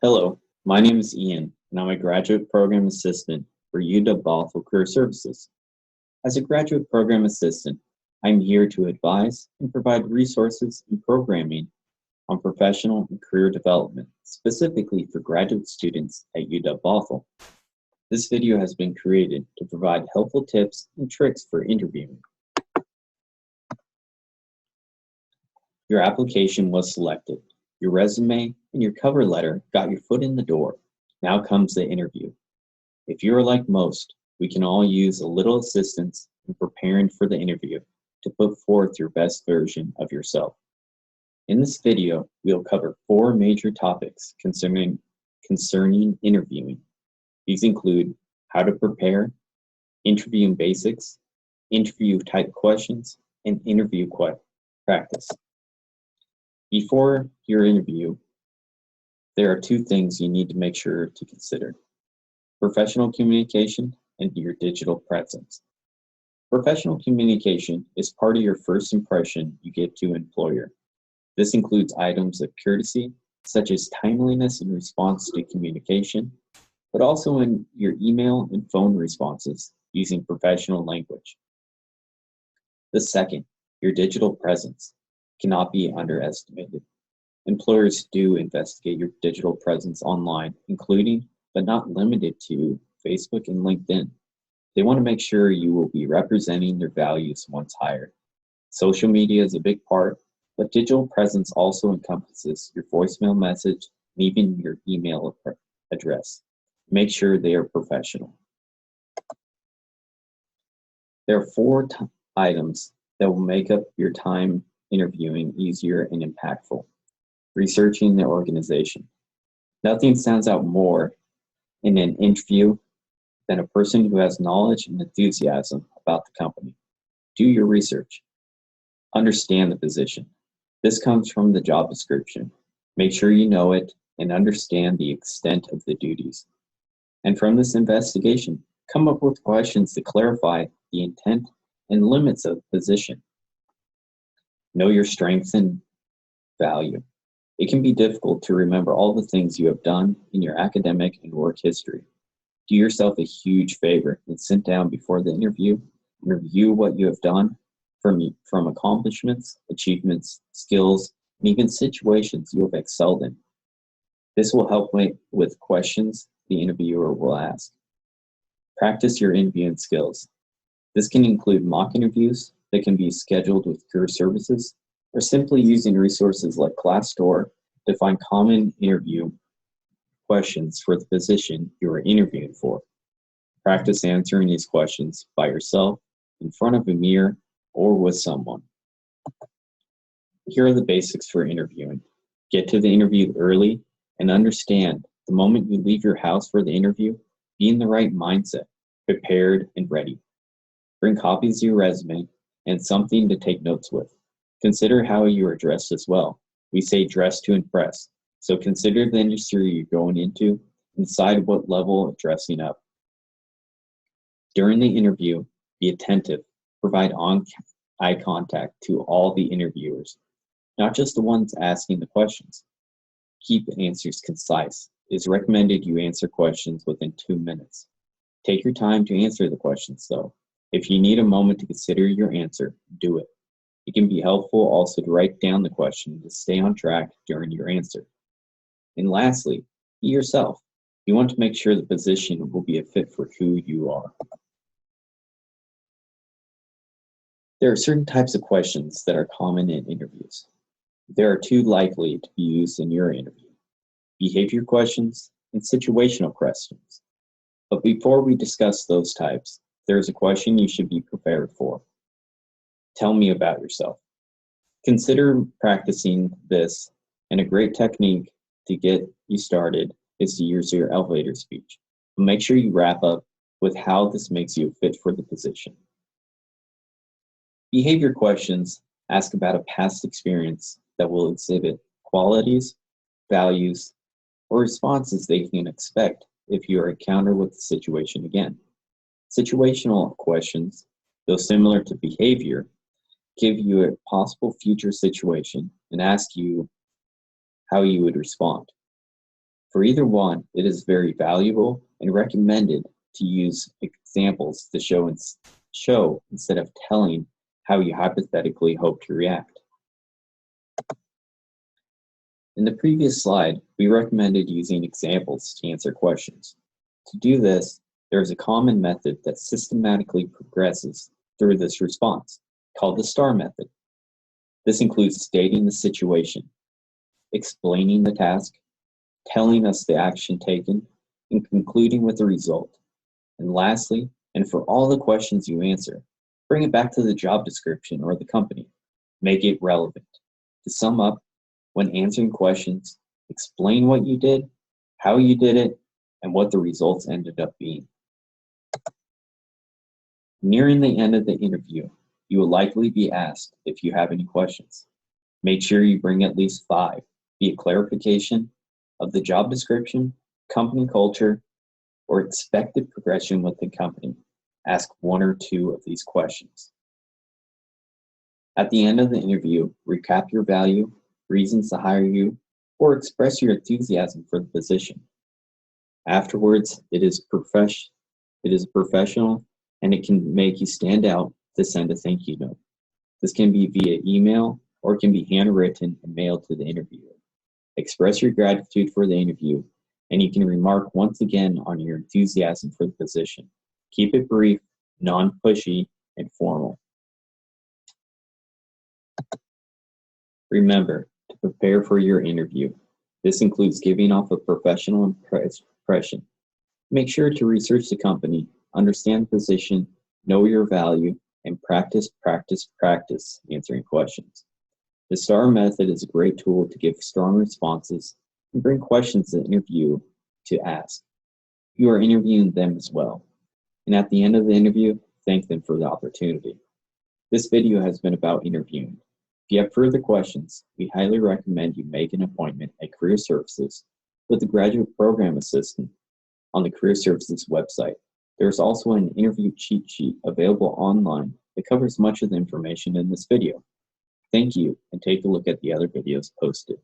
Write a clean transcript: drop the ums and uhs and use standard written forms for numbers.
Hello, my name is Ian, and I'm a graduate program assistant for UW Bothell Career Services. As a graduate program assistant, I'm here to advise and provide resources and programming on professional and career development, specifically for graduate students at UW Bothell. This video has been created to provide helpful tips and tricks for interviewing. Your application was selected. Your resume and your cover letter got your foot in the door. Now comes the interview. If you're like most, we can all use a little assistance in preparing for the interview to put forth your best version of yourself. In this video, we'll cover 4 major topics concerning interviewing. These include how to prepare, interviewing basics, interview type questions, and interview practice. Before your interview, there are 2 things you need to make sure to consider: professional communication and your digital presence. Professional communication is part of your first impression you give to an employer. This includes items of courtesy, such as timeliness in response to communication, but also in your email and phone responses using professional language. The second, your digital presence, cannot be underestimated. Employers do investigate your digital presence online, including, but not limited to, Facebook and LinkedIn. They want to make sure you will be representing their values once hired. Social media is a big part, but digital presence also encompasses your voicemail message and even your email address. Make sure they are professional. There are 4 items that will make up your time interviewing easier and impactful. Researching the organization. Nothing stands out more in an interview than a person who has knowledge and enthusiasm about the company. Do your research. Understand the position. This comes from the job description. Make sure you know it and understand the extent of the duties. And from this investigation, come up with questions to clarify the intent and limits of the position. Know your strengths and value. It can be difficult to remember all the things you have done in your academic and work history. Do yourself a huge favor and sit down before the interview and review what you have done from accomplishments, achievements, skills, and even situations you have excelled in. This will help with questions the interviewer will ask. Practice your interviewing skills. This can include mock interviews that can be scheduled with career services, or simply using resources like Glassdoor to find common interview questions for the position you are interviewing for. Practice answering these questions by yourself, in front of a mirror, or with someone. Here are the basics for interviewing. Get to the interview early and understand the moment you leave your house for the interview, be in the right mindset, prepared and ready. Bring copies of your resume and something to take notes with. Consider how you are dressed as well. We say dress to impress, so consider the industry you're going into and decide what level of dressing up. During the interview, be attentive. Provide eye contact to all the interviewers, not just the ones asking the questions. Keep answers concise. It is recommended you answer questions within 2 minutes. Take your time to answer the questions, though. If you need a moment to consider your answer, do it. It can be helpful also to write down the question to stay on track during your answer. And lastly, be yourself. You want to make sure the position will be a fit for who you are. There are certain types of questions that are common in interviews. There are 2 likely to be used in your interview: behavior questions and situational questions. But before we discuss those types, there is a question you should be prepared for. Tell me about yourself. Consider practicing this, and a great technique to get you started is to use your elevator speech. But make sure you wrap up with how this makes you fit for the position. Behavior questions ask about a past experience that will exhibit qualities, values, or responses they can expect if you are encountered with the situation again. Situational questions, though similar to behavior, give you a possible future situation and ask you how you would respond. For either one, it is very valuable and recommended to use examples to show instead of telling how you hypothetically hope to react. In the previous slide, we recommended using examples to answer questions. To do this, there is a common method that systematically progresses through this response, called the STAR method. This includes stating the situation, explaining the task, telling us the action taken, and concluding with the result. And lastly, and for all the questions you answer, bring it back to the job description or the company. Make it relevant. To sum up, when answering questions, explain what you did, how you did it, and what the results ended up being. Nearing the end of the interview, you will likely be asked if you have any questions. Make sure you bring at least 5, be it clarification of the job description, company culture, or expected progression with the company. Ask 1 or 2 of these questions. At the end of the interview, recap your value, reasons to hire you, or express your enthusiasm for the position. Afterwards, it is professional, and it can make you stand out to send a thank you note. This can be via email or it can be handwritten and mailed to the interviewer. Express your gratitude for the interview, and you can remark once again on your enthusiasm for the position. Keep it brief, non-pushy, and formal. Remember to prepare for your interview. This includes giving off a professional impression. Make sure to research the company, understand the position, know your value, and practice answering questions. The STAR method is a great tool to give strong responses and bring questions to the interview to ask. You are interviewing them as well. And at the end of the interview, thank them for the opportunity. This video has been about interviewing. If you have further questions, we highly recommend you make an appointment at Career Services with the Graduate Program Assistant on the Career Services website. There is also an interview cheat sheet available online that covers much of the information in this video. Thank you, and take a look at the other videos posted.